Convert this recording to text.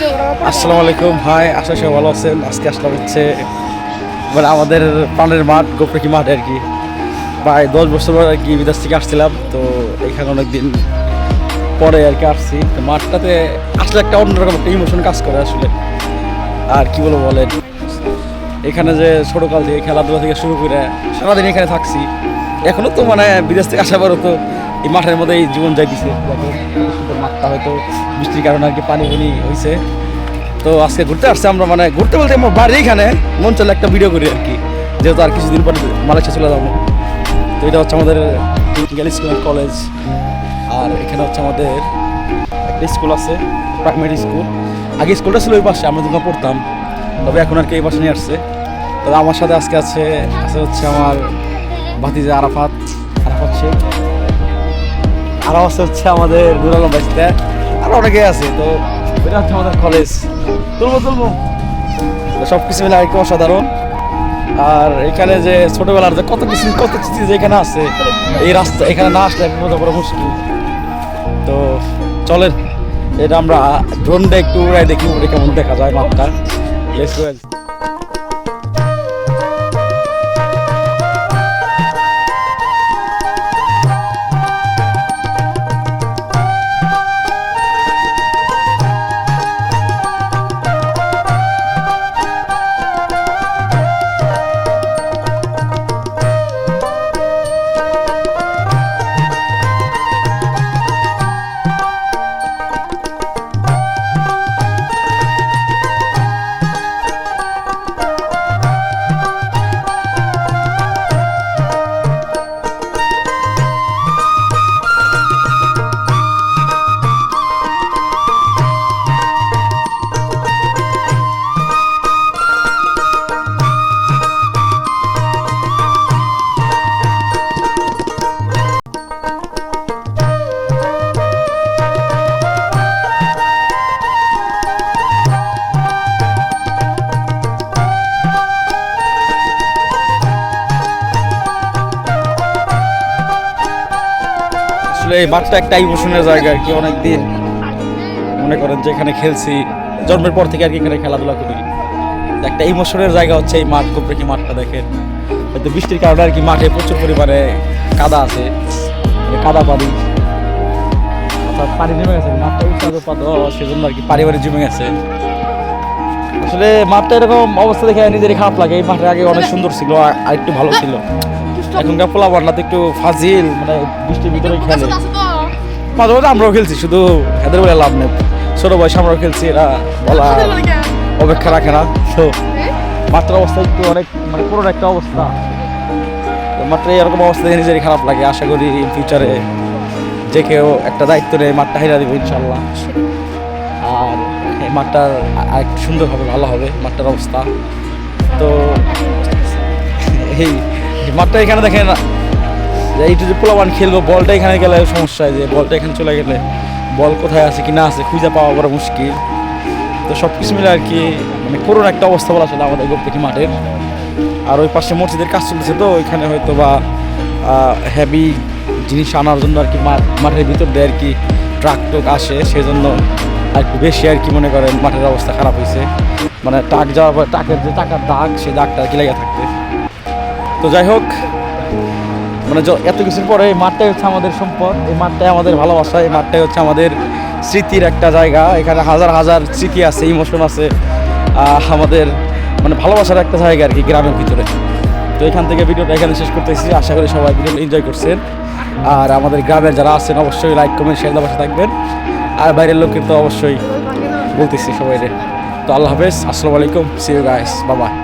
আসসালামু আলাইকুম ভাই, আশা সবাই ভালো আছেন। আজকে আসলাম হচ্ছে মানে আমাদের প্রাণের মাঠ গোপরেকি মাঠে আর কি। প্রায় 10 বছর পর আর কি বিদেশ থেকে আসছিলাম, তো এখানে অনেকদিন পরে আর কি আসছি। তো মাঠটাতে আসলে একটা অন্যরকম একটা ইমোশন কাজ করে আসলে। আর কি বলবো বলেন, এখানে যে ছোটোকাল থেকে খেলাধুলা থেকে শুরু করে সারাদিন এখানে থাকছি। এখনও তো মানে বিদেশ থেকে আসার পরও তো এই মাঠের মধ্যে এই জীবন যাইতেছে। সুন্দর মাঠটা হয়তো বৃষ্টির কারণে আর কি পানি হয়েছে। তো আজকে ঘুরতে আসছে আমরা, মানে ঘুরতে বলতে আমার বাড়ি এখানে মন চলে একটা ভিডিও করি আর কি, যেহেতু আর কিছুদিন পরে মালয়েশিয়া চলে যাবো। তো এটা হচ্ছে আমাদের টেকনিক্যাল স্কুল অ্যান্ড কলেজ। আর এখানে হচ্ছে আমাদের একটা স্কুল আছে, প্রাইমারি স্কুল। আগে স্কুলটা ছিল ওই পাশে, আমরা যখন পড়তাম, তবে এখন আর কি এই পাশে নিয়ে আসছে। তবে আমার সাথে আজকে আছে হচ্ছে আমার ভাতিজা আরাফাত শেখ, আরও আছে হচ্ছে আমাদের নুর আলম বাইস্তা, আরও অনেকে আছে। তো এটা হচ্ছে আমাদের কলেজ। তুলবো সব কিছু মিলে আর কি অসাধারণ। আর এখানে যে ছোটবেলার যে কত কিছু যে এখানে আছে, এই রাস্তা এখানে না আসলে বোঝা বড় মুশকিল। তো চলেন, এটা আমরা ড্রোনটা একটু উড়াই দেখি, উড়ে কেমন দেখা যায় মাঠটা। Let's go. এই মাঠটা একটা ইমোশনের জায়গা আর কি। অনেকদিন মনে করেন যে এখানে খেলছি, জন্মের পর থেকে আর কি এখানে খেলাধুলা করি। একটা ইমোশনের জায়গা হচ্ছে এই মাঠ গোপরেকি মাঠটা। দেখেন হয়তো বৃষ্টির কারণে আর কি মাঠে প্রচুর পরিমাণে কাদা আছে, কাদা পানি, অর্থাৎ পানি জমে গেছে। মাঠটা উৎপাদ সেজন্য আর কি পানি জমে গেছে। আসলে মাঠটা এরকম অবস্থা দেখে নিজেরই খারাপ লাগে। এই মাঠের আগে অনেক সুন্দর ছিল, আর একটু ভালো ছিল। এখনকার পোলাপানরা তো একটু ফাজিল, মানে বৃষ্টির ভিতরে খেলে। মাঝে মাঝে আমরাও খেলছি, শুধু এদের বলে লাভ নেই। ছোট বয়সে আমরাও খেলছি, এরা বলা অপেক্ষা রাখে না। তো মাঠটার অবস্থা একটু অনেক মানে পুরোনো একটা অবস্থা। তো মাত্র এরকম অবস্থা দেখে নিজেরই খারাপ লাগে। আশা করি ফিউচারে যে কেউ একটা দায়িত্ব নেই, মাঠটা হাইরা দেবে ইনশাল্লাহ। আর এই মাঠটার আর একটু সুন্দর হবে, ভালো হবে মাঠটার অবস্থা। তো এই মাঠটা এখানে দেখেন যে এইটু যে পোলাপান খেলবো, বলটা এখানে গেলে সমস্যা, যে বলটা এখানে চলে গেলে বল কোথায় আছে কি না আছে খুঁজে পাওয়া বড় মুশকিল। তো সব কিছু মিলে আর কি মানে করোনা একটা অবস্থা বলা চলে আমাদের গোপরেকি মাঠের। আর ওই পাশে মসজিদের কাজ চলতেছে, তো ওইখানে হয়তো বা হেভি জিনিস আনার জন্য আর কি মাঠের ভিতর দিয়ে আর কি ট্রাক আসে, সেই জন্য আর একটু বেশি আর কি মনে করেন মাঠের অবস্থা খারাপ হয়েছে। মানে ট্রাক যাওয়ার পর ট্রাকের যে টাকার দাগ, সেই দাগটা আর কি লেগে থাকতে। তো যাই হোক, মানে এত কিছুর পরে এই মাঠটাই হচ্ছে আমাদের সম্পদ, এই মাঠটাই আমাদের ভালোবাসা, এই মাঠটাই হচ্ছে আমাদের স্মৃতির একটা জায়গা। এখানে হাজার হাজার স্মৃতি আছে, ইমোশন আছে, আমাদের মানে ভালোবাসার একটা জায়গা আর কি গ্রামের ভিতরে। তো এখান থেকে ভিডিওটা এখানে শেষ করতেছি। আশা করি সবাই ভিডিও এনজয় করছেন। আর আমাদের গ্রামের যারা আছেন অবশ্যই লাইক কমেন্ট শেয়ার দেওয়ার পাশে থাকবেন। আর বাইরের লোককে তো অবশ্যই বলতেছি সবাই। তো আল্লাহ হাফেজ, আসসালামু আলাইকুম, see you guys, bye by.